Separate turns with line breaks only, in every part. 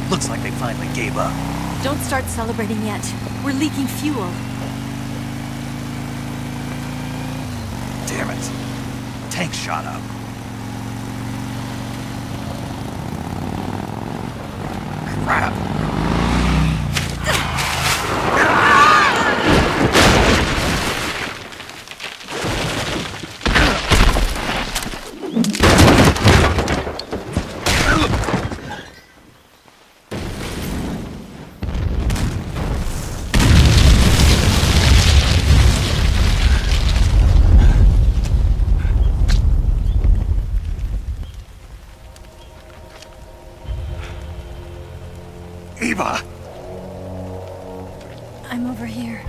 Looks like they finally gave up.
Don't start celebrating yet. We're leaking fuel.
Damn it. Tank shot up. Crap. Eva!
I'm over here.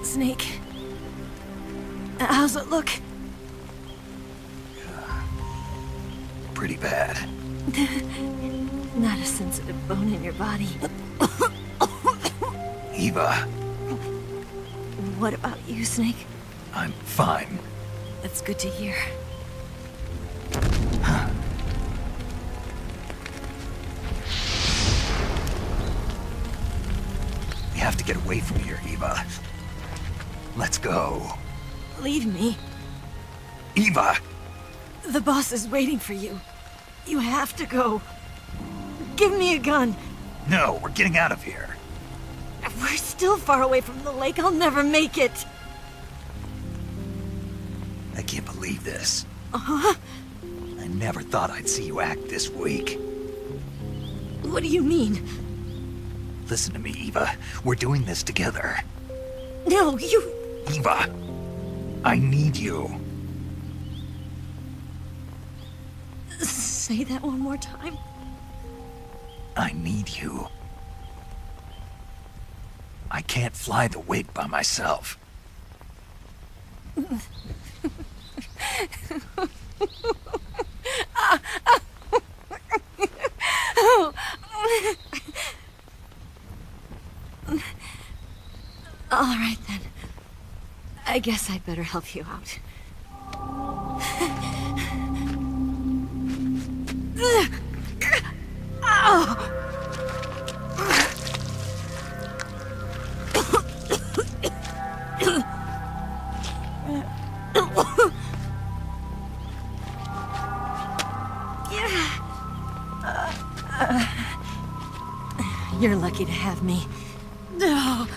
Snake. How's it look?
Pretty bad.
Not a sensitive bone in your body.
Eva,
What about you, Snake?
I'm fine.
That's good to hear.
We have to get away from here, Eva. Let's go.
Leave me.
Eva!
The boss is waiting for you. You have to go. Give me a gun.
No, we're getting out of here.
We're still far away from the lake. I'll never make it.
I can't believe this.
Uh-huh.
I never thought I'd see you act this weak.
What do you mean?
Listen to me, Eva. We're doing this together.
No, you...
Eva! I need you.
Say that one more time.
I need you. I can't fly the wig by myself.
All right, then. I guess I'd better help you out. You're lucky to have me. No.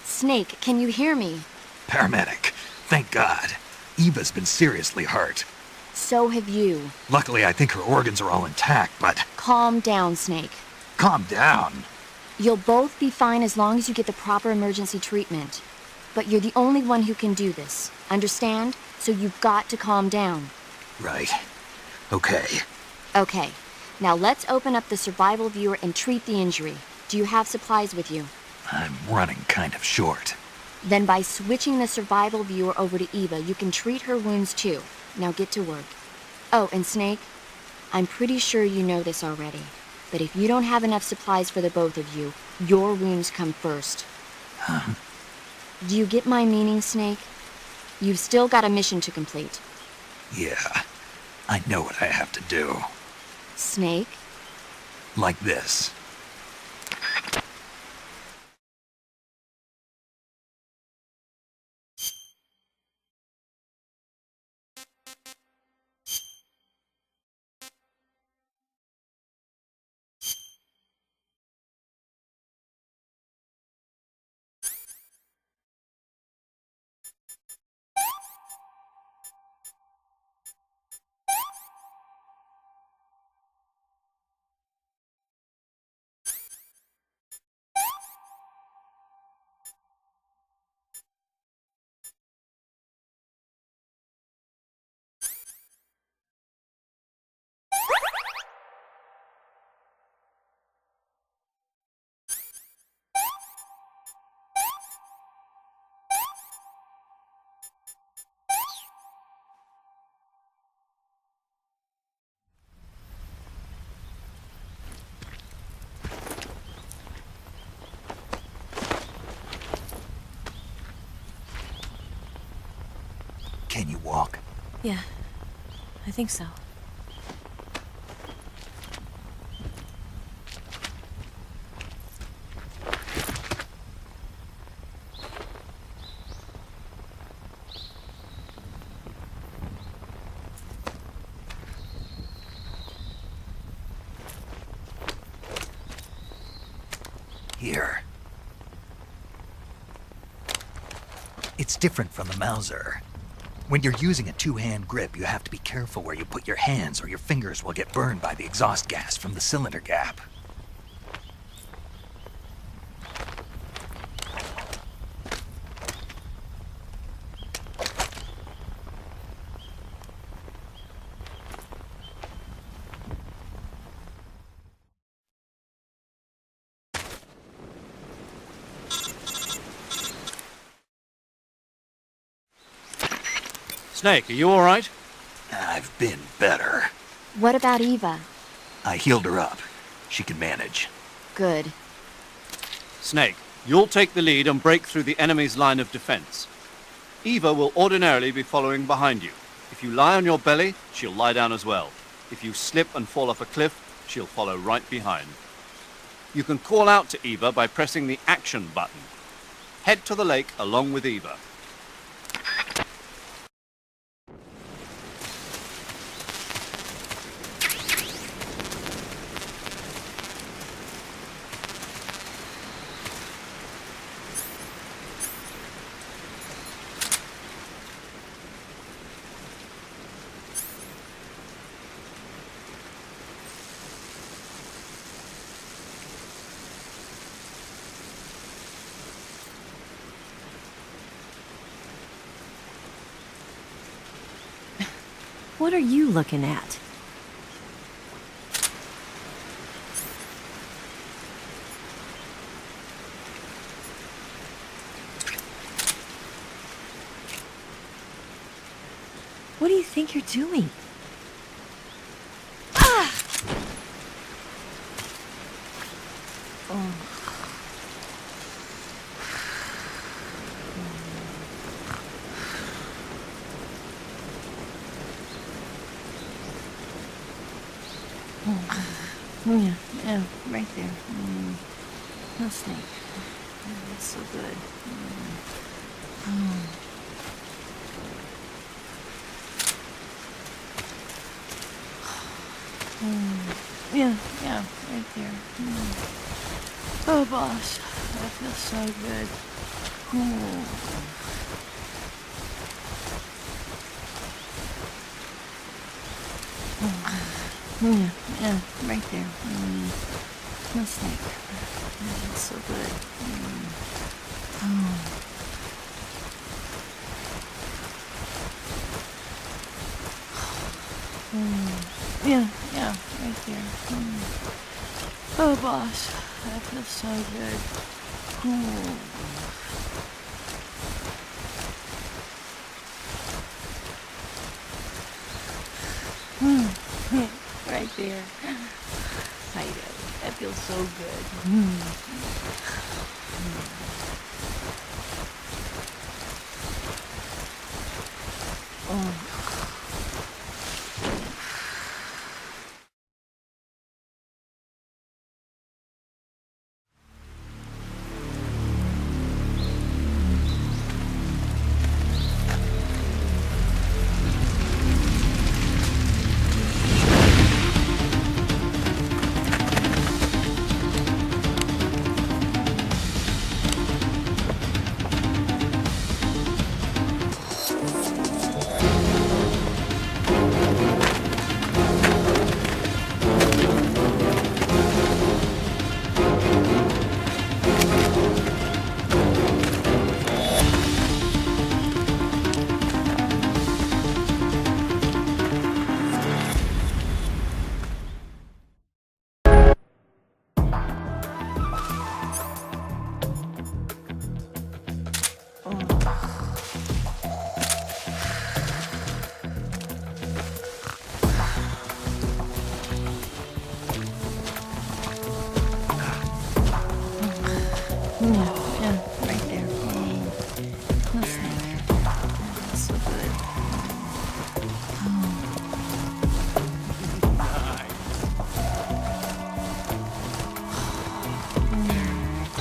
Snake, can you hear me?
Paramedic. Thank God. Eva's been seriously hurt.
So have you.
Luckily, I think her organs are all intact, but...
Calm down, Snake.
Calm down.
You'll both be fine as long as you get the proper emergency treatment. But you're the only one who can do this. Understand? So you've got to calm down.
Right. Okay.
Okay. Now let's open up the survival viewer and treat the injury. Do you have supplies with you?
I'm running kind of short.
Then by switching the survival viewer over to Eva, you can treat her wounds too. Now get to work. Oh, and Snake, I'm pretty sure you know this already, but if you don't have enough supplies for the both of you, your wounds come first.
Huh?
Do you get my meaning, Snake? You've still got a mission to complete.
Yeah. I know what I have to do.
Snake?
Like this.
Yeah, I think so.
Here. It's different from the Mauser. When you're using a two-hand grip, you have to be careful where you put your hands or your fingers will get burned by the exhaust gas from the cylinder gap.
Snake, are you all right?
I've been better.
What about Eva?
I healed her up. She can manage.
Good.
Snake, you'll take the lead and break through the enemy's line of defense. Eva will ordinarily be following behind you. If you lie on your belly, she'll lie down as well. If you slip and fall off a cliff, she'll follow right behind. You can call out to Eva by pressing the action button. Head to the lake along with Eva.
What are you looking at? What do you think you're doing? Ah! Oh. Oh, yeah, right there. No snake. That's so good. Yeah, right there. Oh, boss, that feels so good. Yeah, right there. No snake. That's so good. Yeah, right there. Oh, boss, that feels so good. Right there. I know. That feels so good.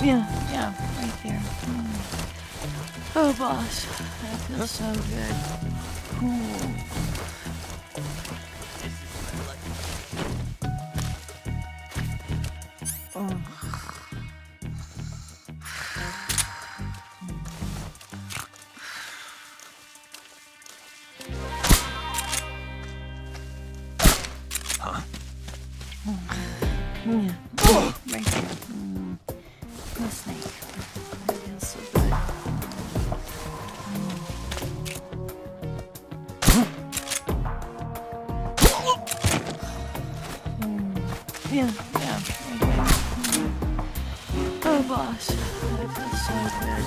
Yeah, right there. Oh, boss, that feels so good. Ooh. Yeah, right there. No snake. That feels so good. Yeah, right there. Oh, boss, that feels so good.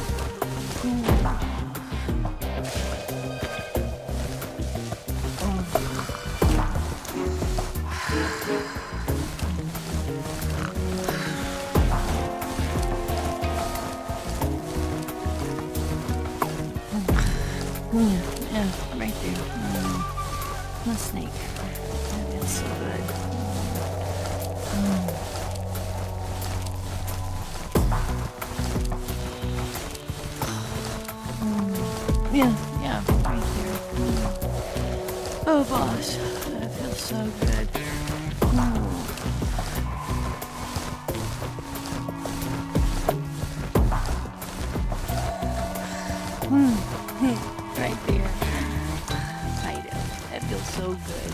Yeah, right there. No snake. That feels so good. Yeah, right there. Oh, boss, that feels so good. Right there. I know. That feels so good.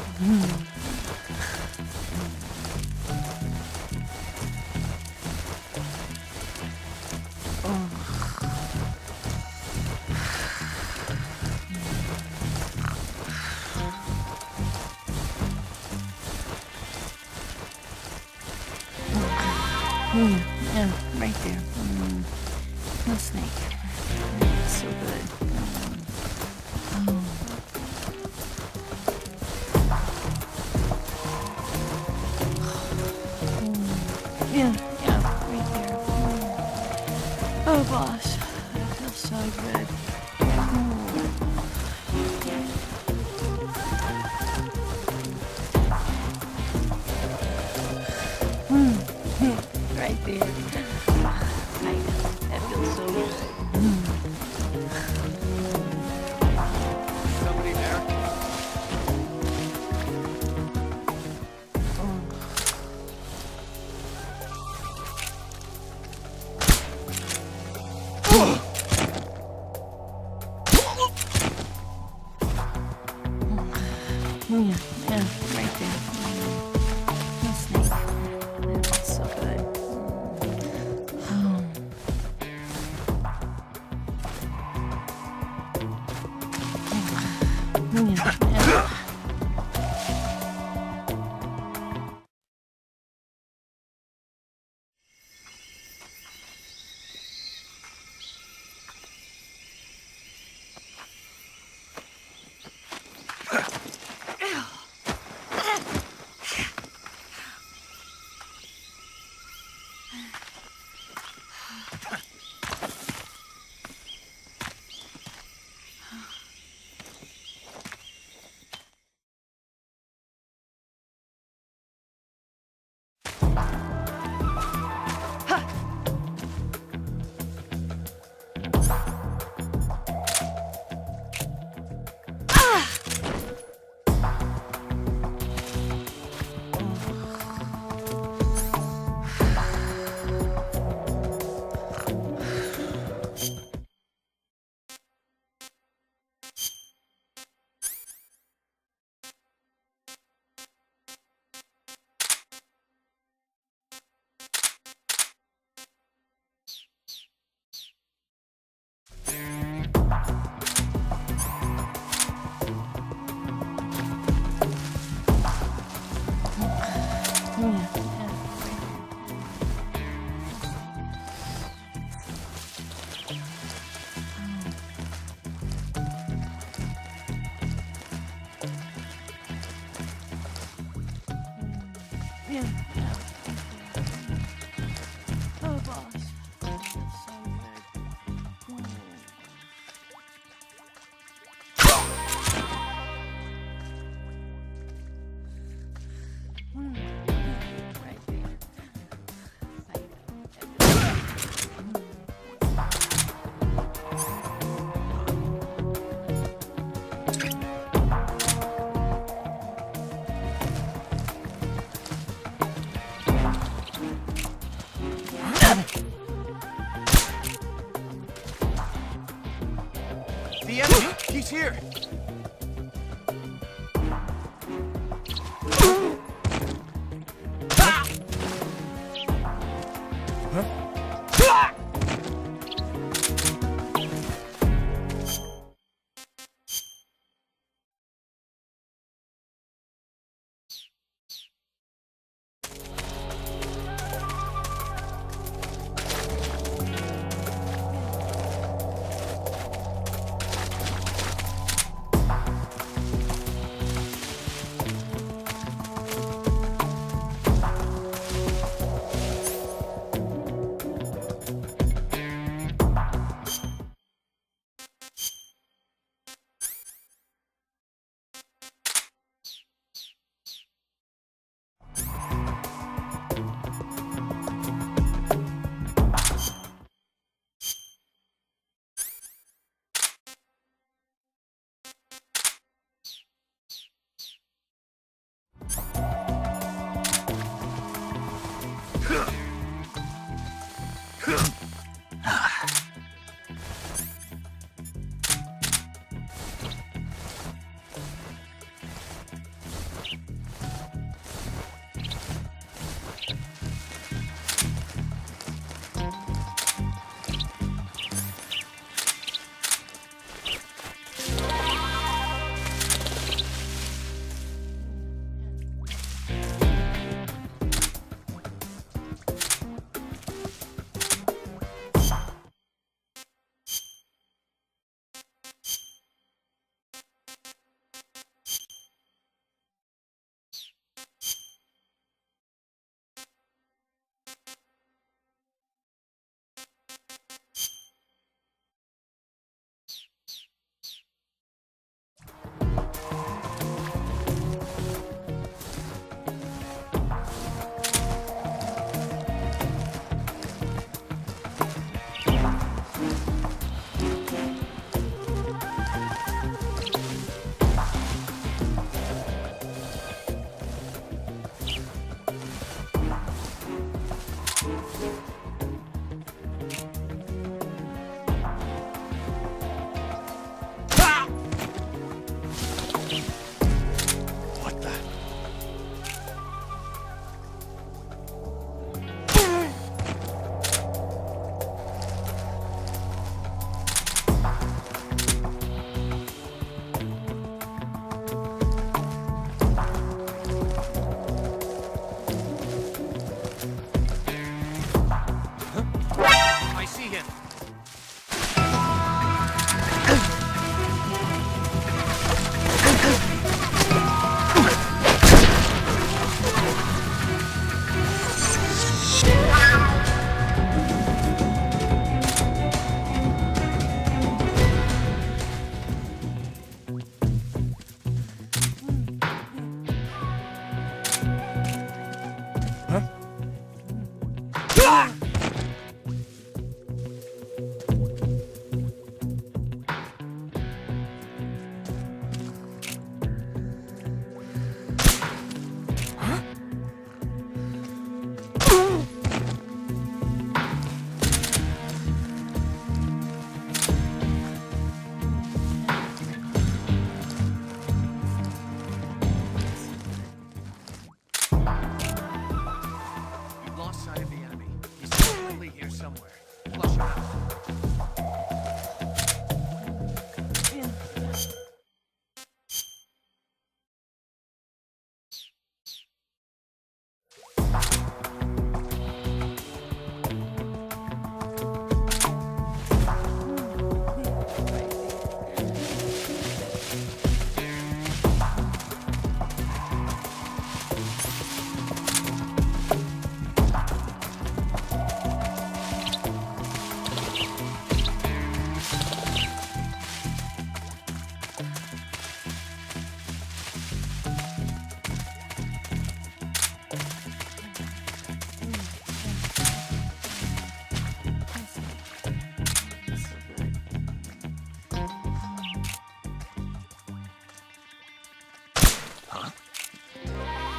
Yeah, right there. No snake. That feels so good. Yeah, right there. Oh, boss, that feels so good. Right there. I know, that feels so good.
Somebody there?
Yeah, right there. No snake. That feels so good. Yeah. Yeah. Oh, boss. That feels so good. Right there. I know.
He's here!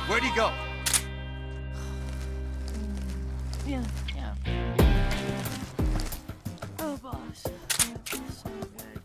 Where'd he go?
Yeah. Oh, boss. That feels so good.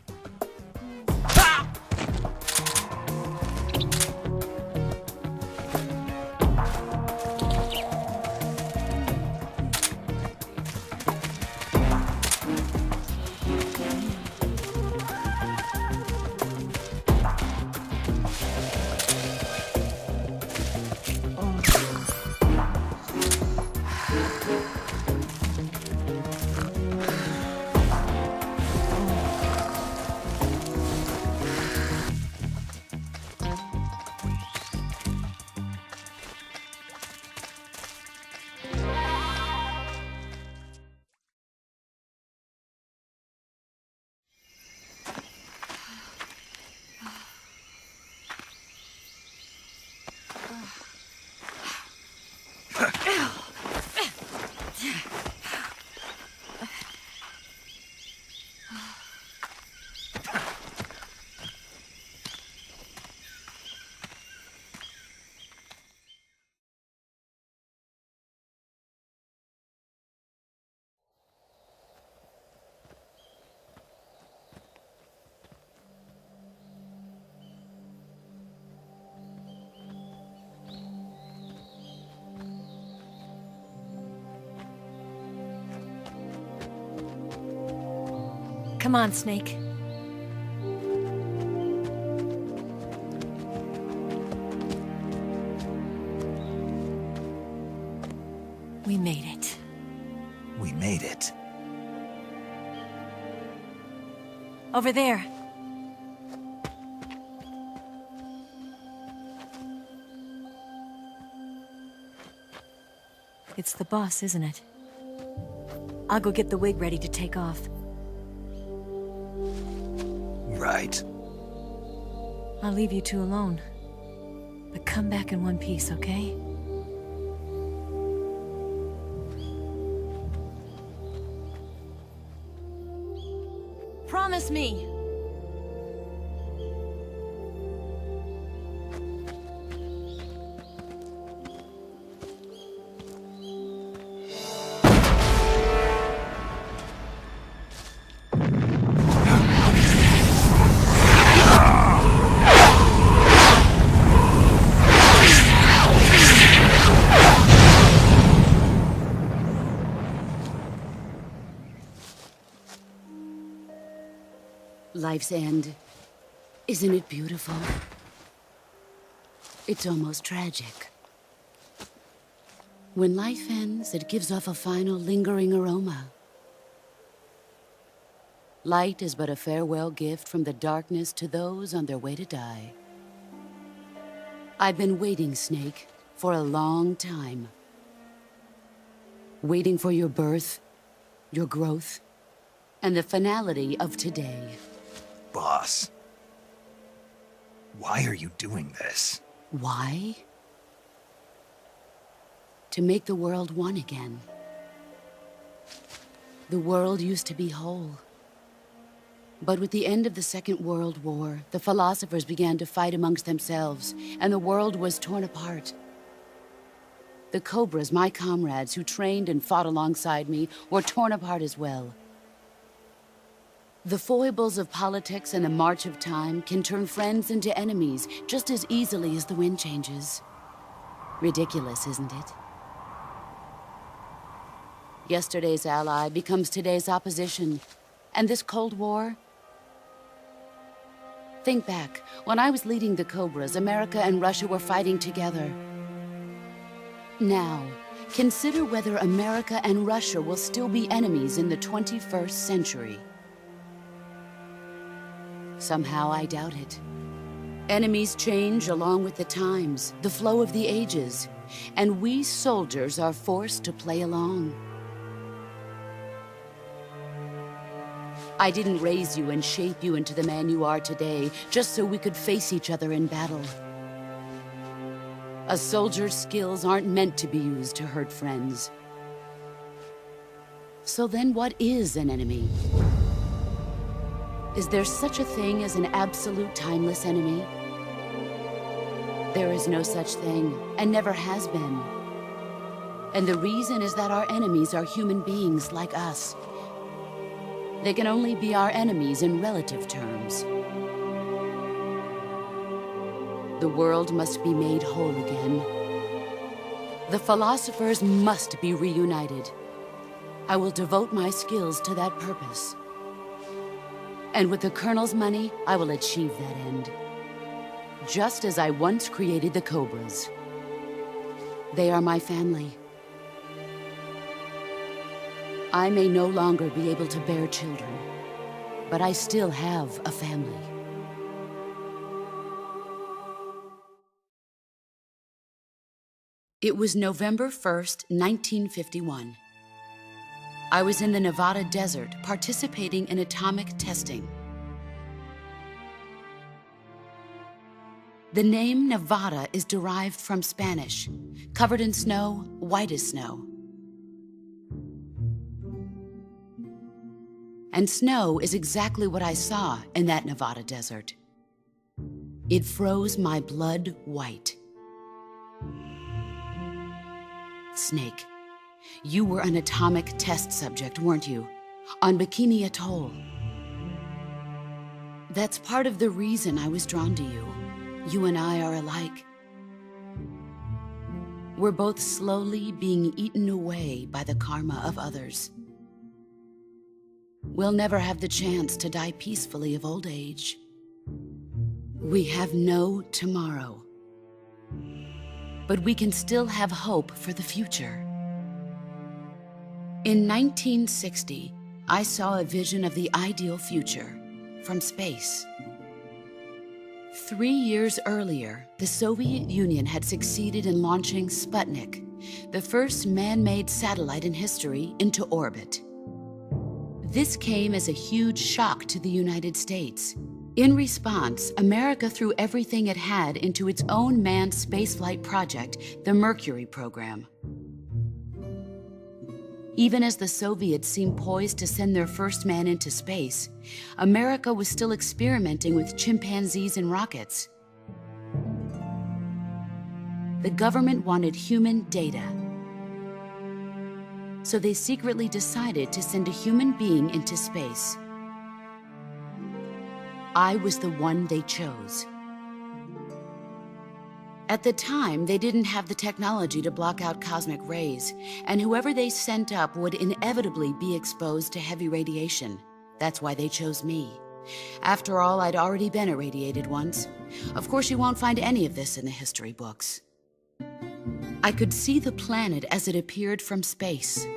Come on, Snake. We made it.
We made it.
Over there. It's the boss, isn't it? I'll go get the wig ready to take off.
Right.
I'll leave you two alone. But come back in one piece, okay? Promise me!
Life's end. Isn't it beautiful? It's almost tragic. When life ends, it gives off a final lingering aroma. Light is but a farewell gift from the darkness to those on their way to die. I've been waiting, Snake, for a long time. Waiting for your birth, your growth, and the finality of today.
Boss. Why are you doing this?
Why? To make the world one again. The world used to be whole. But with the end of the Second World War, the philosophers began to fight amongst themselves, and the world was torn apart. The Cobras, my comrades who trained and fought alongside me, were torn apart as well. The foibles of politics and the march of time can turn friends into enemies just as easily as the wind changes. Ridiculous, isn't it? Yesterday's ally becomes today's opposition. And this Cold War? Think back. When I was leading the Cobras, America and Russia were fighting together. Now, consider whether America and Russia will still be enemies in the 21st century. Somehow I doubt it. Enemies change along with the times, the flow of the ages, and we soldiers are forced to play along. I didn't raise you and shape you into the man you are today just so we could face each other in battle. A soldier's skills aren't meant to be used to hurt friends. So then what is an enemy? Is there such a thing as an absolute timeless enemy? There is no such thing, and never has been. And the reason is that our enemies are human beings like us. They can only be our enemies in relative terms. The world must be made whole again. The philosophers must be reunited. I will devote my skills to that purpose. And with the Colonel's money, I will achieve that end. Just as I once created the Cobras. They are my family. I may no longer be able to bear children, but I still have a family. It was November 1st, 1951. I was in the Nevada desert participating in atomic testing. The name Nevada is derived from Spanish, covered in snow, white as snow. And snow is exactly what I saw in that Nevada desert. It froze my blood white. Snake, you were an atomic test subject, weren't you? On Bikini Atoll. That's part of the reason I was drawn to you. You and I are alike. We're both slowly being eaten away by the karma of others. we'll never have the chance to die peacefully of old age. We have no tomorrow. But we can still have hope for the future. In 1960, I saw a vision of the ideal future from space. 3 years earlier, the Soviet Union had succeeded in launching Sputnik, the first man-made satellite in history, into orbit. This came as a huge shock to the United States. In response, America threw everything it had into its own manned spaceflight project, the Mercury program. Even as the Soviets seemed poised to send their first man into space, America was still experimenting with chimpanzees and rockets. The government wanted human data, so they secretly decided to send a human being into space. I was the one they chose. At the time, they didn't have the technology to block out cosmic rays, and whoever they sent up would inevitably be exposed to heavy radiation. That's why they chose me. After all, I'd already been irradiated once. Of course, you won't find any of this in the history books. I could see the planet as it appeared from space.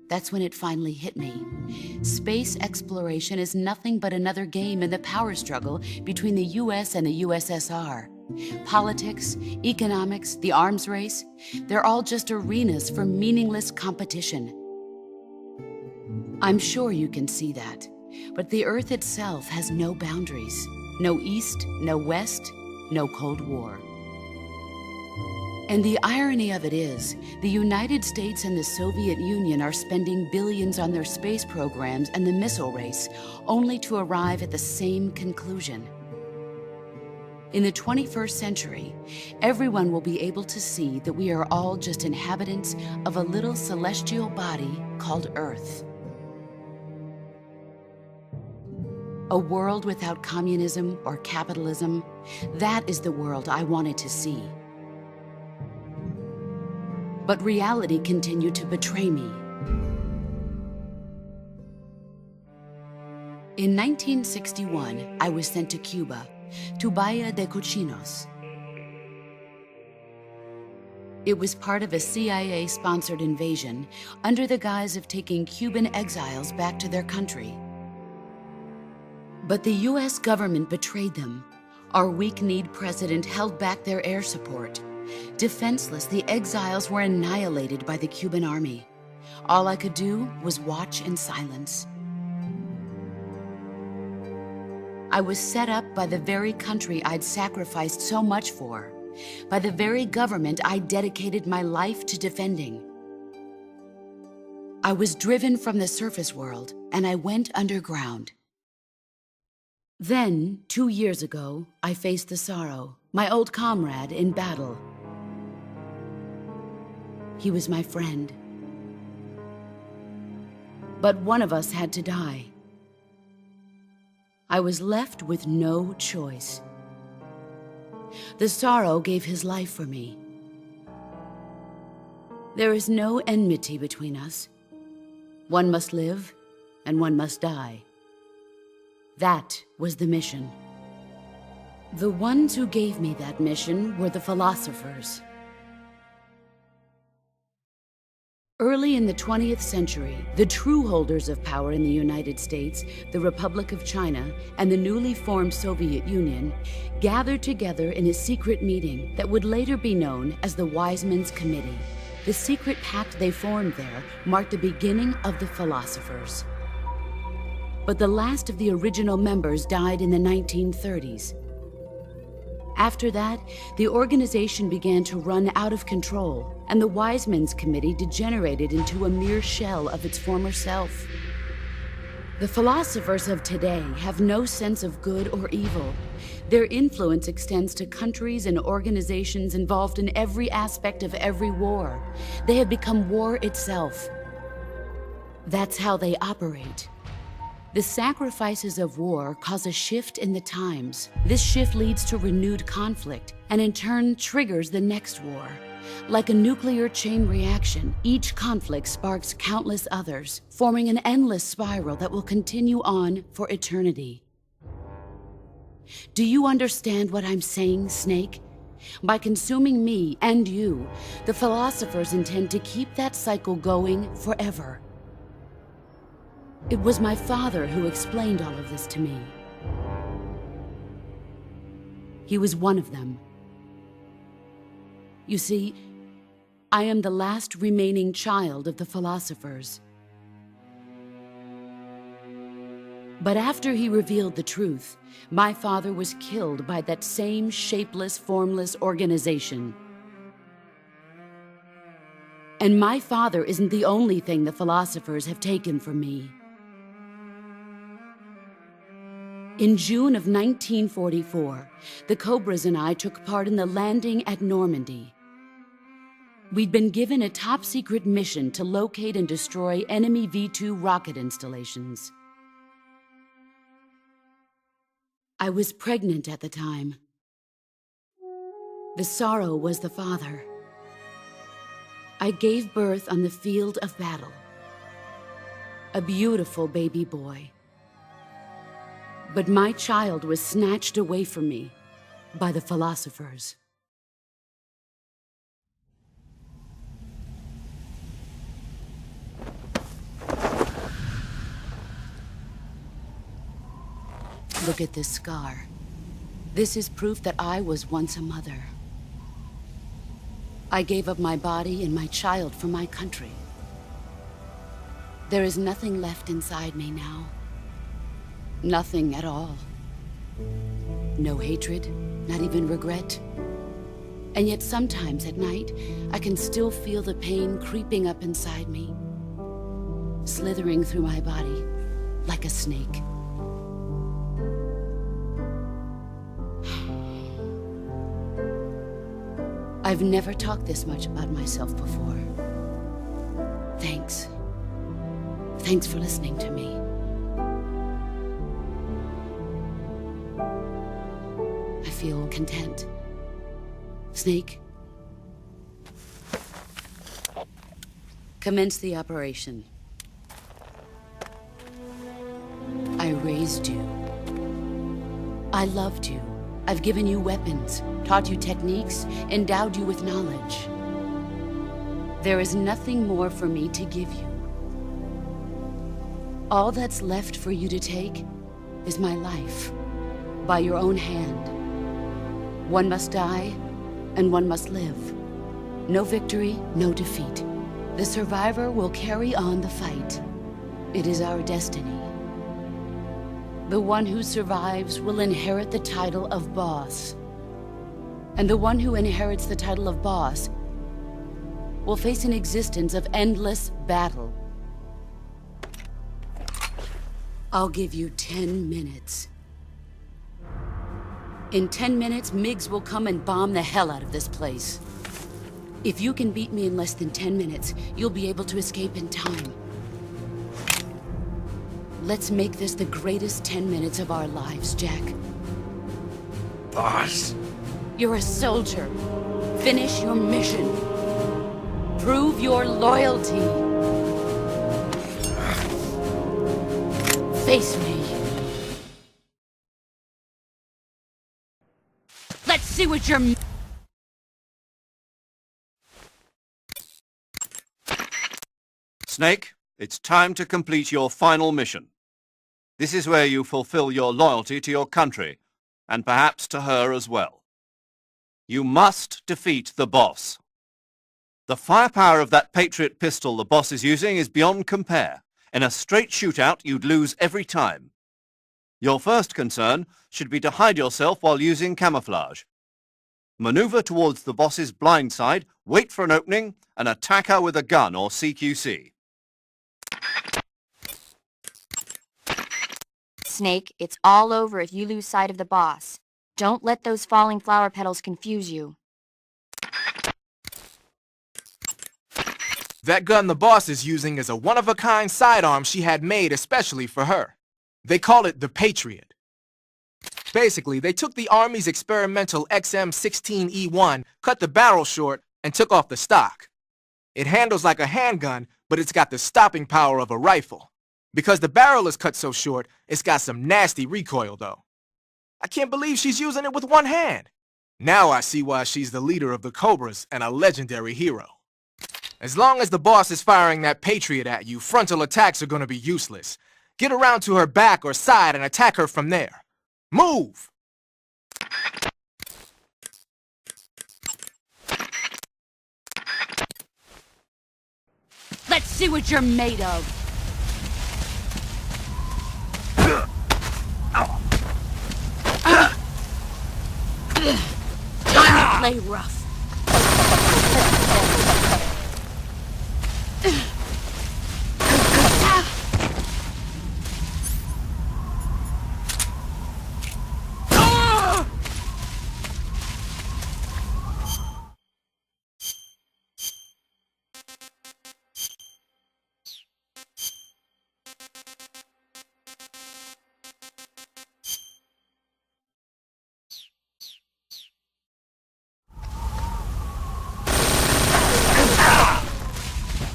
That's when it finally hit me. Space exploration is nothing but another game in the power struggle between the US and the USSR. Politics, economics, the arms race, they're all just arenas for meaningless competition. I'm sure you can see that, but the Earth itself has no boundaries. No East, no West, no Cold War. And the irony of it is, the United States and the Soviet Union are spending billions on their space programs and the missile race, only to arrive at the same conclusion. In the 21st century, everyone will be able to see that we are all just inhabitants of a little celestial body called Earth. A world without communism or capitalism, that is the world I wanted to see. But reality continued to betray me. In 1961, I was sent to Cuba, to Bahia de Cochinos. It was part of a CIA-sponsored invasion under the guise of taking Cuban exiles back to their country. But the US government betrayed them. Our weak-kneed president held back their air support. Defenseless, the exiles were annihilated by the Cuban army. All I could do was watch in silence. I was set up by the very country I'd sacrificed so much for, by the very government I dedicated my life to defending. I was driven from the surface world, and I went underground. Then, 2 years ago, I faced the sorrow, my old comrade in battle. He was my friend. But one of us had to die. I was left with no choice. The sorrow gave his life for me. There is no enmity between us. One must live, and one must die. That was the mission. The ones who gave me that mission were the philosophers. Early in the 20th century, the true holders of power in the United States, the Republic of China, and the newly formed Soviet Union gathered together in a secret meeting that would later be known as the Wise Men's Committee. The secret pact they formed there marked the beginning of the philosophers. But the last of the original members died in the 1930s. After that, the organization began to run out of control, and the Wise Men's Committee degenerated into a mere shell of its former self. The philosophers of today have no sense of good or evil. Their influence extends to countries and organizations involved in every aspect of every war. They have become war itself. That's how they operate. The sacrifices of war cause a shift in the times. This shift leads to renewed conflict, and in turn triggers the next war. Like a nuclear chain reaction, each conflict sparks countless others, forming an endless spiral that will continue on for eternity. Do you understand what I'm saying, Snake? By consuming me and you, the philosophers intend to keep that cycle going forever. It was my father who explained all of this to me. He was one of them. You see, I am the last remaining child of the philosophers. But after he revealed the truth, my father was killed by that same shapeless, formless organization. And my father isn't the only thing the philosophers have taken from me. In June of 1944, the Cobras and I took part in the landing at Normandy. We'd been given a top-secret mission to locate and destroy enemy V-2 rocket installations. I was pregnant at the time. The sorrow was the father. I gave birth on the field of battle. A beautiful baby boy. But my child was snatched away from me by the philosophers. Look at this scar. This is proof that I was once a mother. I gave up my body and my child for my country. There is nothing left inside me now. Nothing at all. No hatred, not even regret. And yet sometimes at night, I can still feel the pain creeping up inside me, slithering through my body like a snake. I've never talked this much about myself before. Thanks. Thanks for listening to me. I feel content. Snake, commence the operation. I raised you. I loved you. I've given you weapons, taught you techniques, endowed you with knowledge. There is nothing more for me to give you. All that's left for you to take is my life, by your own hand. One must die, and one must live. No victory, no defeat. The survivor will carry on the fight. It is our destiny. The one who survives will inherit the title of boss. And the one who inherits the title of boss will face an existence of endless battle. I'll give you 10 minutes. In 10 minutes, MiGs will come and bomb the hell out of this place. If you can beat me in less than 10 minutes, you'll be able to escape in time. Let's make this the greatest 10 minutes of our lives, Jack.
Boss.
You're a soldier. Finish your mission. Prove your loyalty. Face me. Let's see what you're...
Snake, it's time to complete your final mission. This is where you fulfill your loyalty to your country, and perhaps to her as well. You must defeat the boss. The firepower of that Patriot pistol the boss is using is beyond compare. In a straight shootout, you'd lose every time. Your first concern should be to hide yourself while using camouflage. Maneuver towards the boss's blind side, wait for an opening, and attack her with a gun or CQC.
Snake, it's all over if you lose sight of the boss. Don't let those falling flower petals confuse you.
That gun the boss is using is a one-of-a-kind sidearm she had made especially for her. They call it the Patriot. Basically, they took the Army's experimental XM-16E1, cut the barrel short, and took off the stock. It handles like a handgun, but it's got the stopping power of a rifle. Because the barrel is cut so short, it's got some nasty recoil though. I can't believe she's using it with one hand. Now I see why she's the leader of the Cobras and a legendary hero. As long as the boss is firing that Patriot at you, frontal attacks are gonna be useless. Get around to her back or side and attack her from there. Move!
Let's see what you're made of. Time to play rough.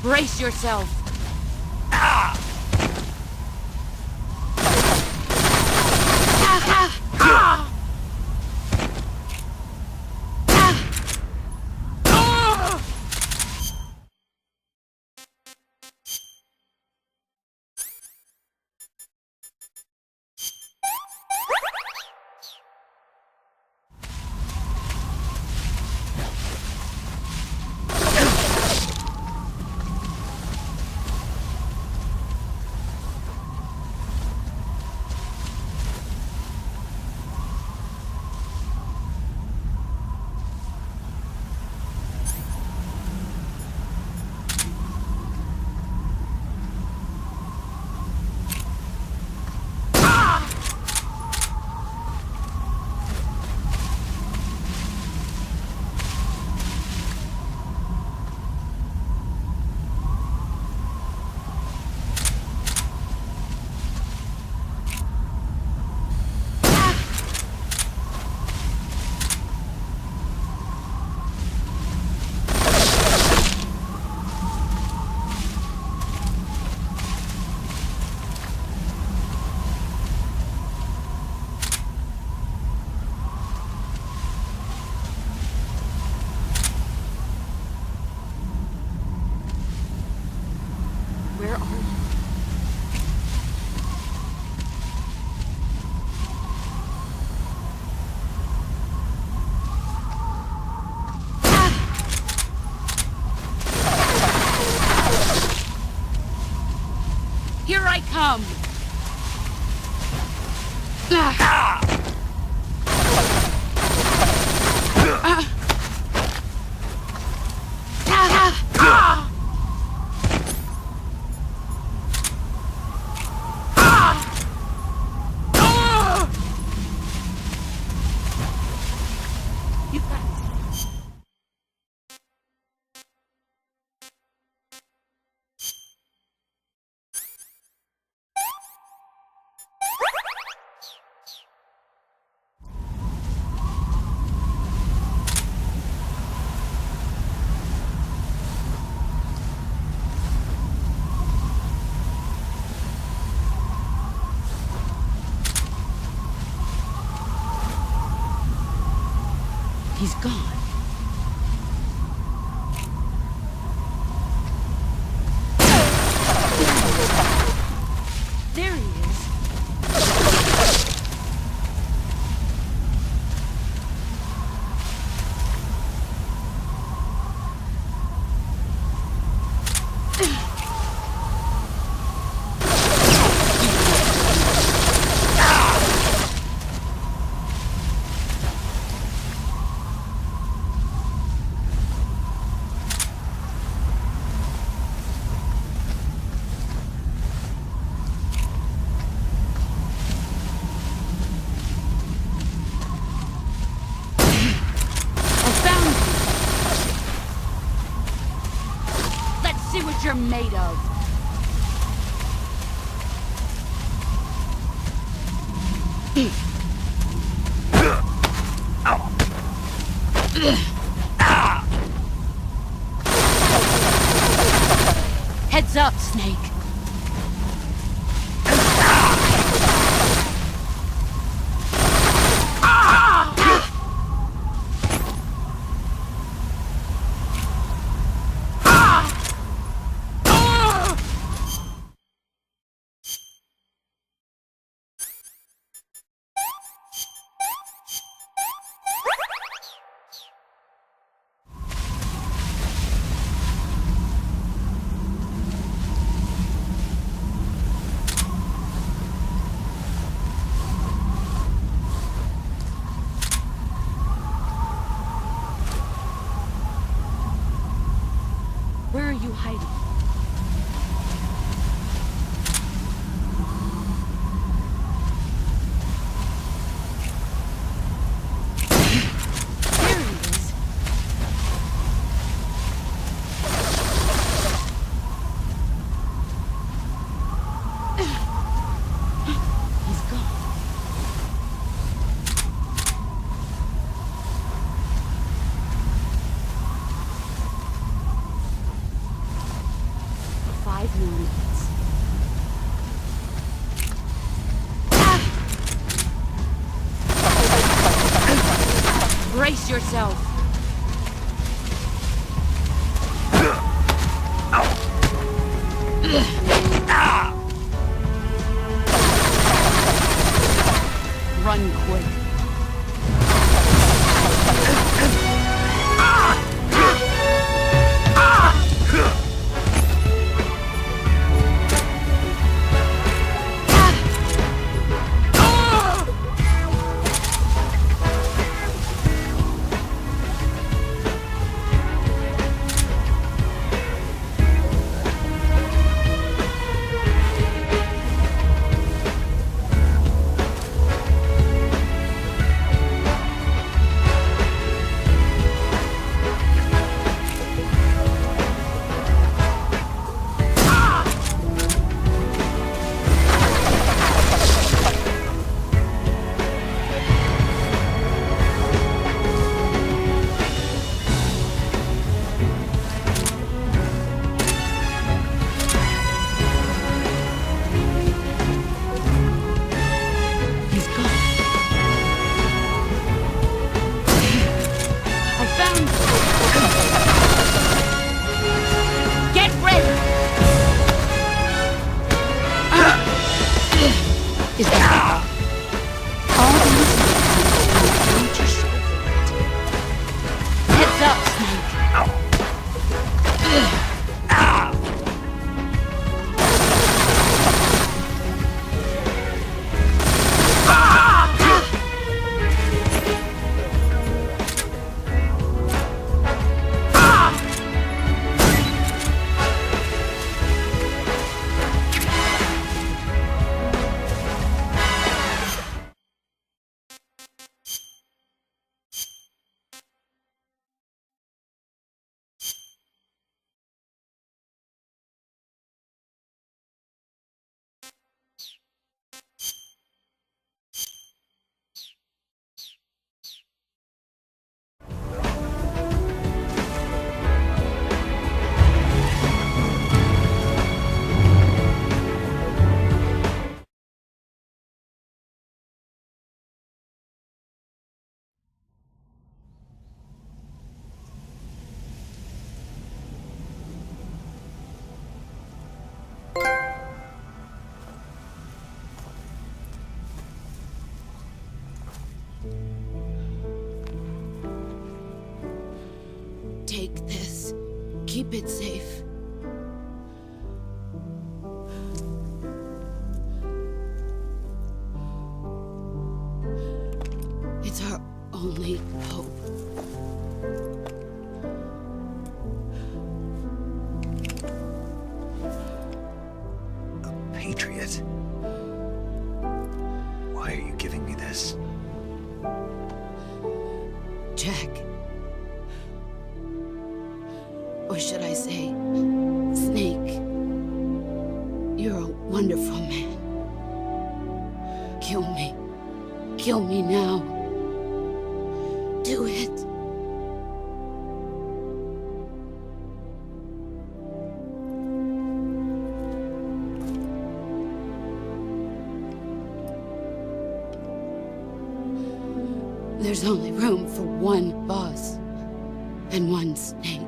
Brace yourself. Where are you? Here I come! You guys. He's gone. There he is. See what you're made of. Heads up, Snake. Where are you hiding? There he is. He's gone. Five more minutes. Brace yourself. Run quick. He's gone. I found you. Get ready. Is that all these things to show for it? Heads up, Snake. Take this. Keep it safe. It's our only hope.
A patriot? Why are you giving me this?
Jack. Or should I say, Snake. You're a wonderful man. Kill me. Kill me now. Do it. There's only room for one boss and one snake.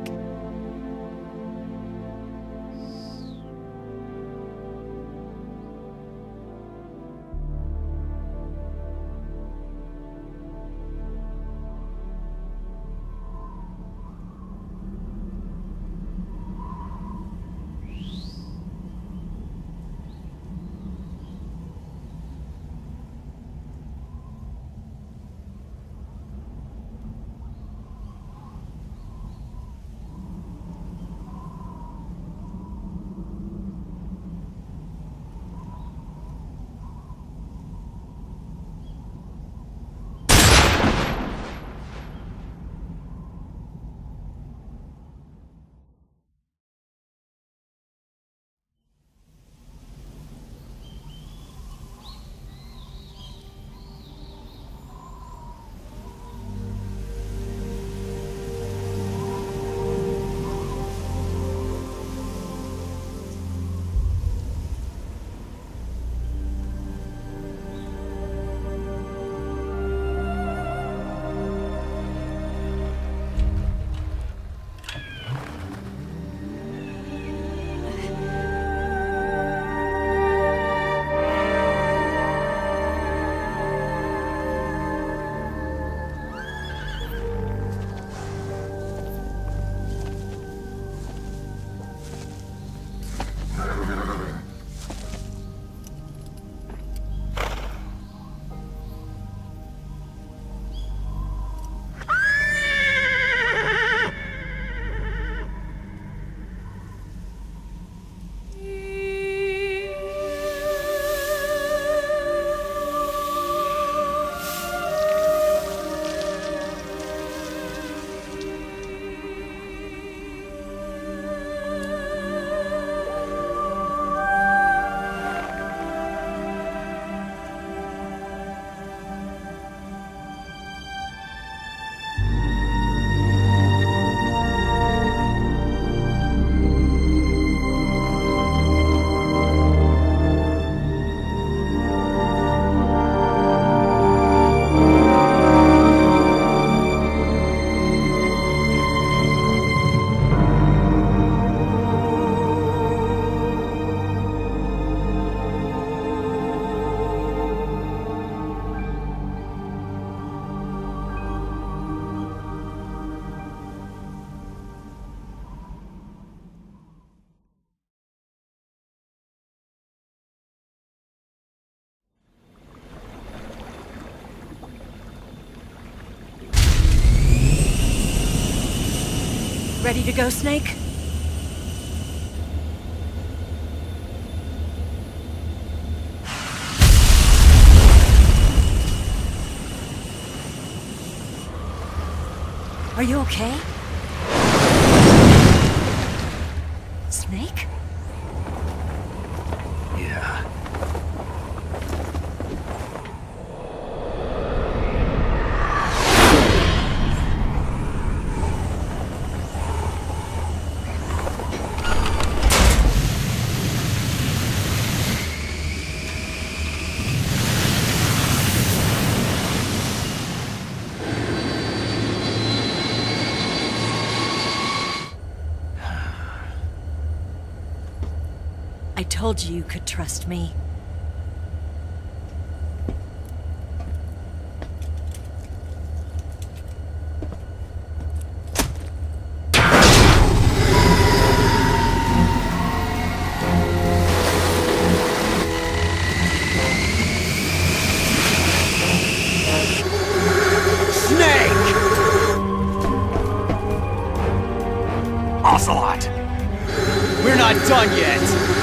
Ready to go, Snake? Are you okay? Snake?
Yeah.
I told you you could trust me.
Snake! Ocelot!
We're not done yet!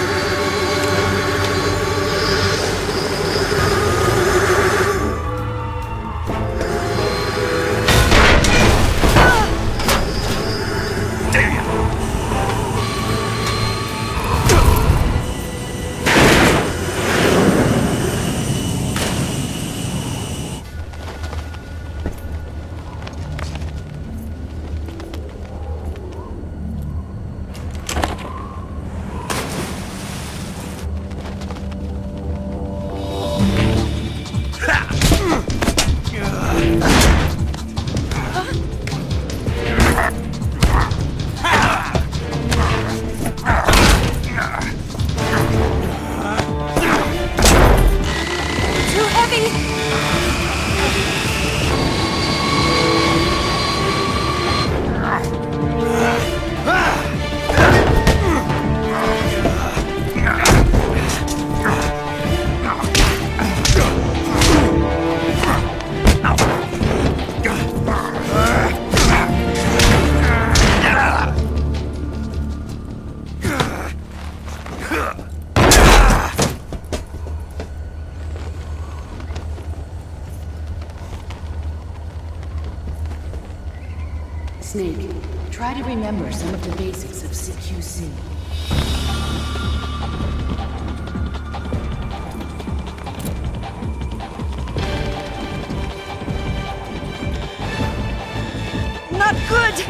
to remember some of the basics of CQC.
Not good!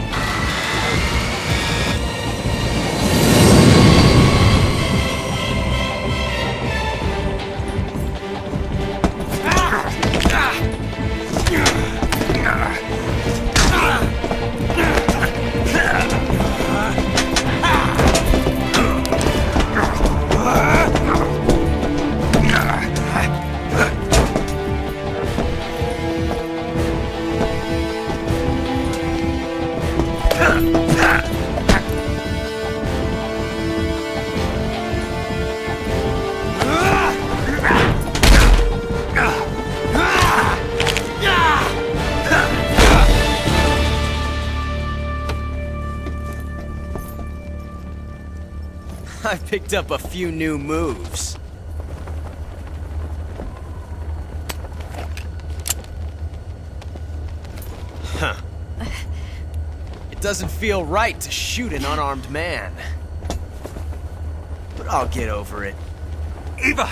I picked up a few new moves. Huh. It doesn't feel right to shoot an unarmed man. But I'll get over it.
Eva!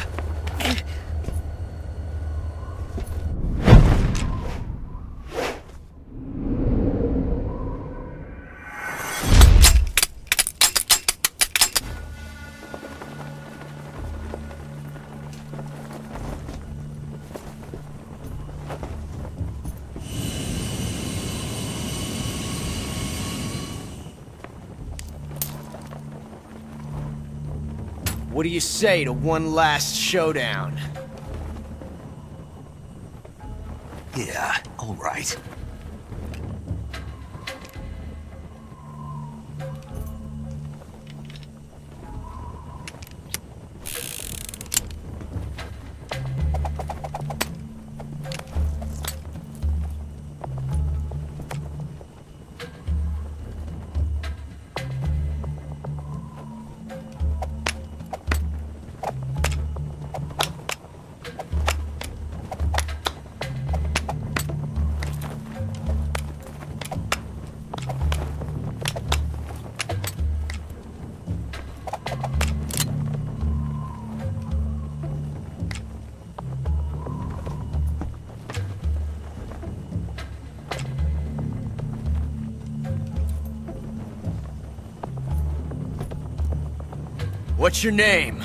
What do you say to one last showdown?
Yeah, all right.
What's your name?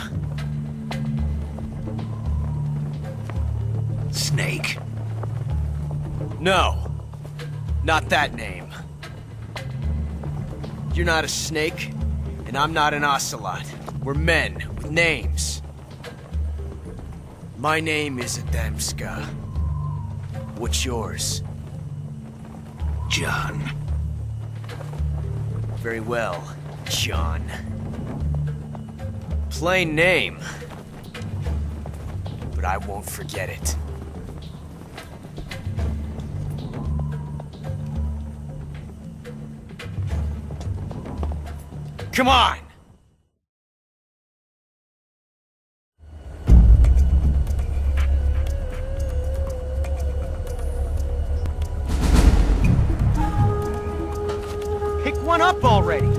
Snake.
No. Not that name. You're not a snake, and I'm not an ocelot. We're men with names. My name is Adamska. What's yours?
John.
Very well, John. Plain name. But I won't forget it. Come on!
Pick one up already!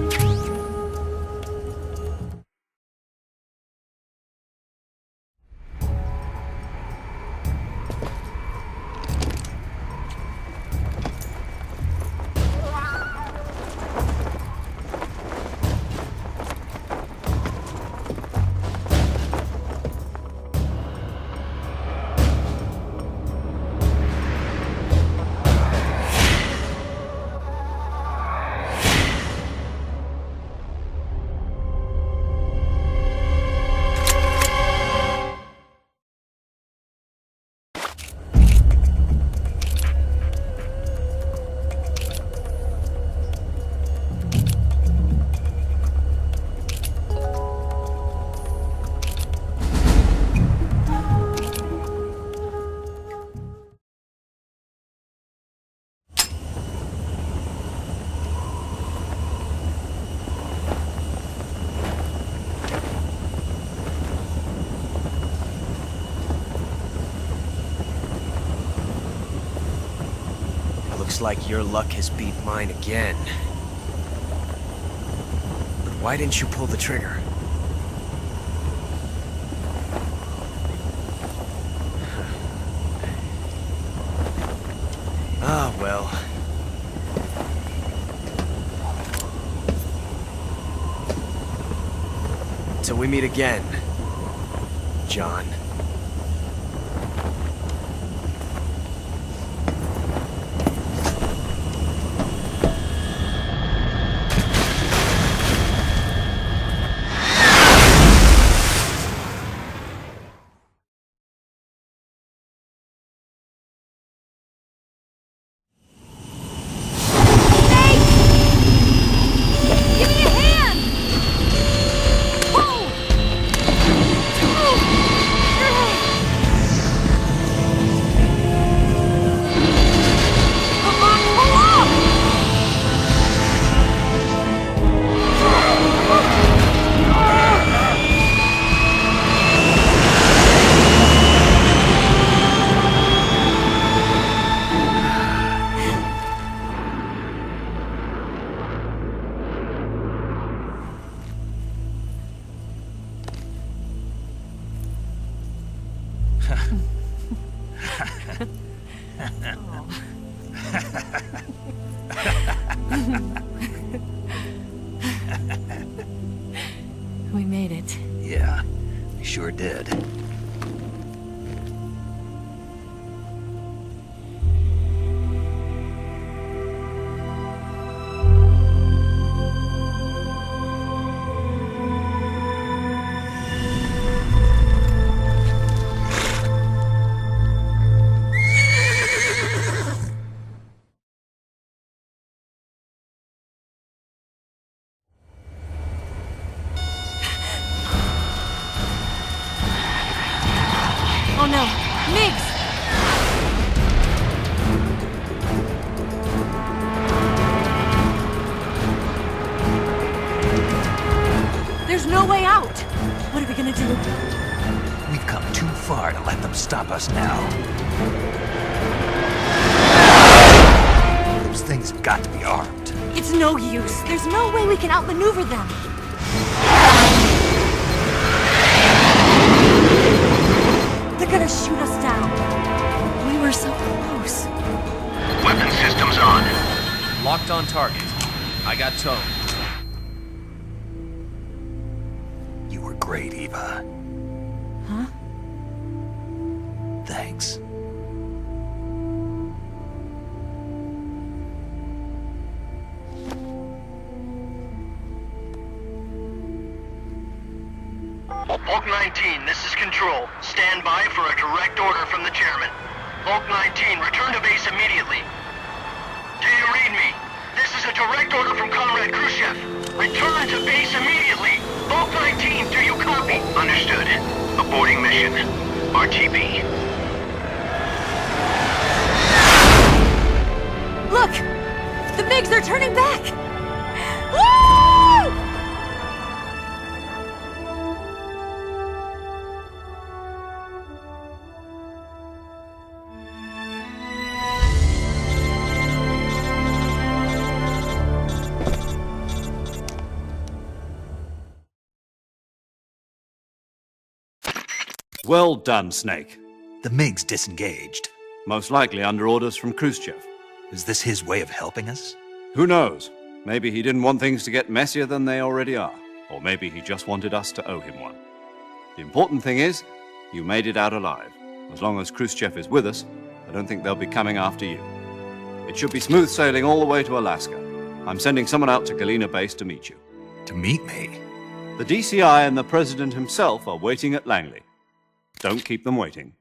Looks like your luck has beat mine again. Why didn't you pull the trigger? Ah, well. Till we meet again, John.
Give me a hand! Pull! Come on, pull up! We made it.
Yeah, we sure did.
Oh no, Migs! There's no way out! What are we gonna do?
We've come too far to let them stop us now. Those things have got to be armed.
It's no use. There's no way we can outmaneuver them. They're gonna shoot us down. We were so close.
Weapon systems on.
Locked on target. I got towed.
You were great, Eva.
Huh?
Thanks.
Bulk 19, this is Control. Stand by for a direct order from the chairman. Bulk 19, return to base immediately. Do you read me? This is a direct order from Comrade Khrushchev. Return to base immediately. Bulk 19, do you copy? Understood. Aborting mission. RTB.
Look! The MiGs are turning back! Woo!
Well done, Snake.
The MiGs disengaged.
Most likely under orders from Khrushchev.
Is this his way of helping us?
Who knows? Maybe he didn't want things to get messier than they already are. Or maybe he just wanted us to owe him one. The important thing is, you made it out alive. As long as Khrushchev is with us, I don't think they'll be coming after you. It should be smooth sailing all the way to Alaska. I'm sending someone out to Galena Base to meet you.
To meet me?
The DCI and the President himself are waiting at Langley. Don't keep them waiting.